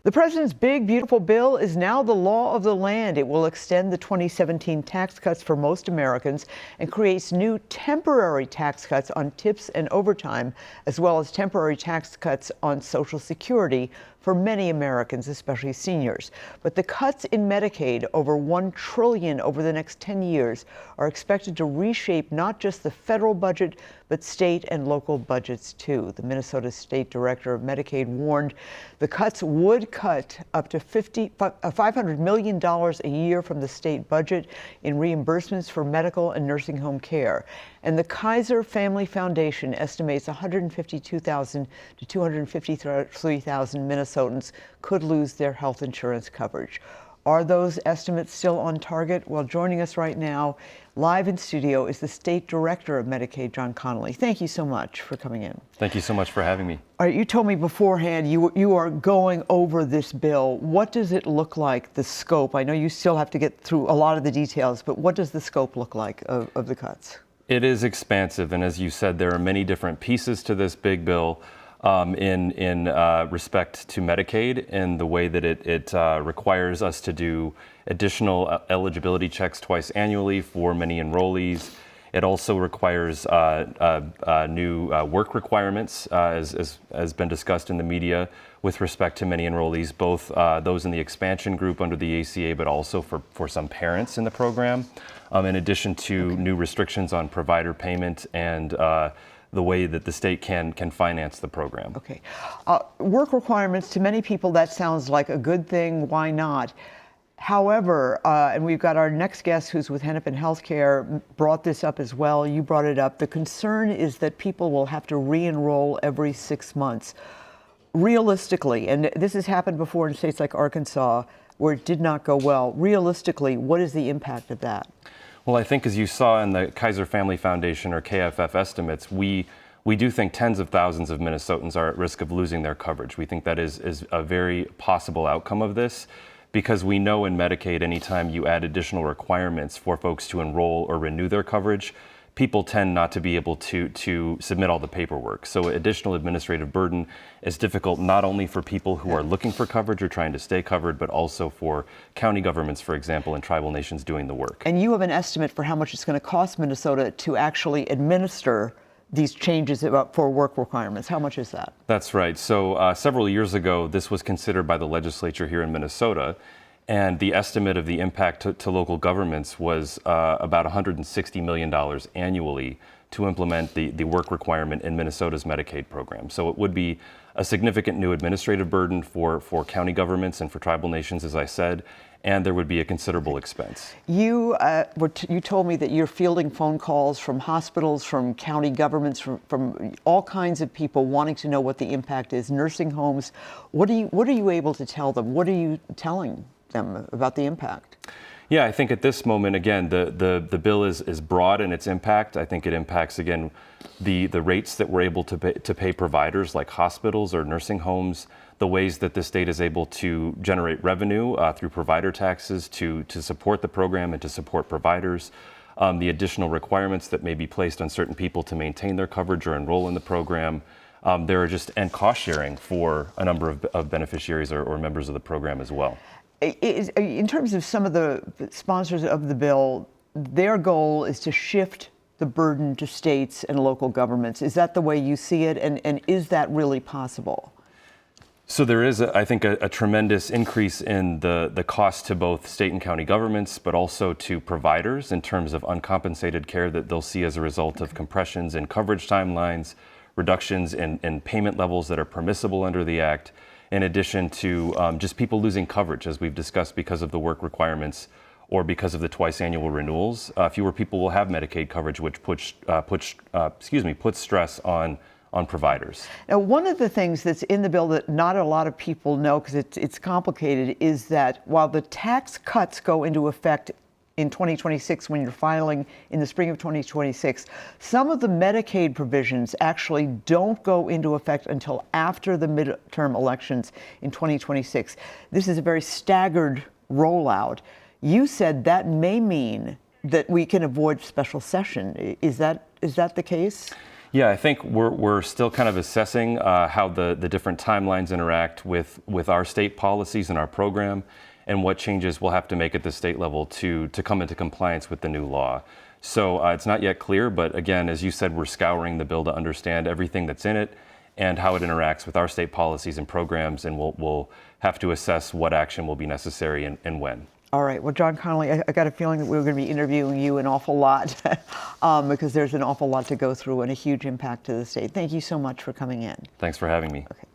The president's big, beautiful bill is now the law of the land. It will extend the 2017 tax cuts for most Americans and creates new temporary tax cuts on tips and overtime, as well as temporary tax cuts on Social Security for many Americans, especially seniors. But the cuts in Medicaid, over $1 trillion over the next 10 years, are expected to reshape not just the federal budget, but state and local budgets too. The Minnesota State Director of Medicaid warned the cuts would cut up to $500 million a year from the state budget in reimbursements for medical and nursing home care. And the Kaiser Family Foundation estimates 152,000 to 253,000 Minnesotans could lose their health insurance coverage. Are those estimates still on target? Well, joining us right now, live in studio, is the State Director of Medicaid, John Connolly. Thank you so much for coming in. Thank you so much for having me. All right, you told me beforehand you are going over this bill. What does it look like, the scope? I know you still have to get through a lot of the details, but what does the scope look like of the cuts? It is expansive, and as you said, there are many different pieces to this big bill. In respect to Medicaid and the way that it requires us to do additional eligibility checks twice annually for many enrollees. It also requires new work requirements, as has been discussed in the media, with respect to many enrollees, both those in the expansion group under the ACA, but also for some parents in the program, in addition to new restrictions on provider payment and the way that the state can finance the program. Okay. Work requirements, to many people, that sounds like a good thing. Why not? However, and we've got our next guest who's with Hennepin Healthcare brought this up as well. You brought it up. The concern is that people will have to re-enroll every 6 months. Realistically, and this has happened before in states like Arkansas where it did not go well. Realistically, what is the impact of that? Well, I think as you saw in the Kaiser Family Foundation or KFF estimates, we do think tens of thousands of Minnesotans are at risk of losing their coverage. We think that is a very possible outcome of this, because we know in Medicaid, anytime you add additional requirements for folks to enroll or renew their coverage, people tend not to be able to submit all the paperwork. So additional administrative burden is difficult not only for people who are looking for coverage or trying to stay covered, but also for county governments, for example, and tribal nations doing the work. And you have an estimate for how much it's going to cost Minnesota to actually administer these changes for work requirements. How much is that? That's right. So several years ago, this was considered by the legislature here in Minnesota. And the estimate of the impact to local governments was about $160 million annually to implement the work requirement in Minnesota's Medicaid program. So it would be a significant new administrative burden for county governments and for tribal nations, as I said, and there would be a considerable expense. You told me that you're fielding phone calls from hospitals, from county governments, from all kinds of people wanting to know what the impact is. Nursing homes. What are you able to tell them? What are you telling them about the impact? Yeah, I think at this moment, again, the bill is broad in its impact. I think it impacts, again, the rates that we're able to pay providers like hospitals or nursing homes, the ways that the state is able to generate revenue through provider taxes to support the program and to support providers, the additional requirements that may be placed on certain people to maintain their coverage or enroll in the program. There are and cost sharing for a number of beneficiaries or members of the program as well. In terms of some of the sponsors of the bill, their goal is to shift the burden to states and local governments. Is that the way you see it, and is that really possible? So there is, I think, a tremendous increase in the cost to both state and county governments, but also to providers in terms of uncompensated care that they'll see as a result of compressions in coverage timelines, reductions in payment levels that are permissible under the Act, in addition to just people losing coverage, as we've discussed, because of the work requirements or because of the twice annual renewals. Fewer people will have Medicaid coverage, which puts stress on providers. Now, one of the things that's in the bill that not a lot of people know, because it's complicated, is that while the tax cuts go into effect in 2026, when you're filing in the spring of 2026, some of the Medicaid provisions actually don't go into effect until after the midterm elections in 2026. This is a very staggered rollout. You said that may mean that we can avoid special session. Is that the case? Yeah, I think we're still kind of assessing how the different timelines interact with our state policies and our program, and what changes we'll have to make at the state level to come into compliance with the new law. So it's not yet clear, but again, as you said, we're scouring the bill to understand everything that's in it and how it interacts with our state policies and programs, and we'll have to assess what action will be necessary and when. All right. Well, John Connolly, I got a feeling that we were going to be interviewing you an awful lot because there's an awful lot to go through and a huge impact to the state. Thank you so much for coming in. Thanks for having me. Okay.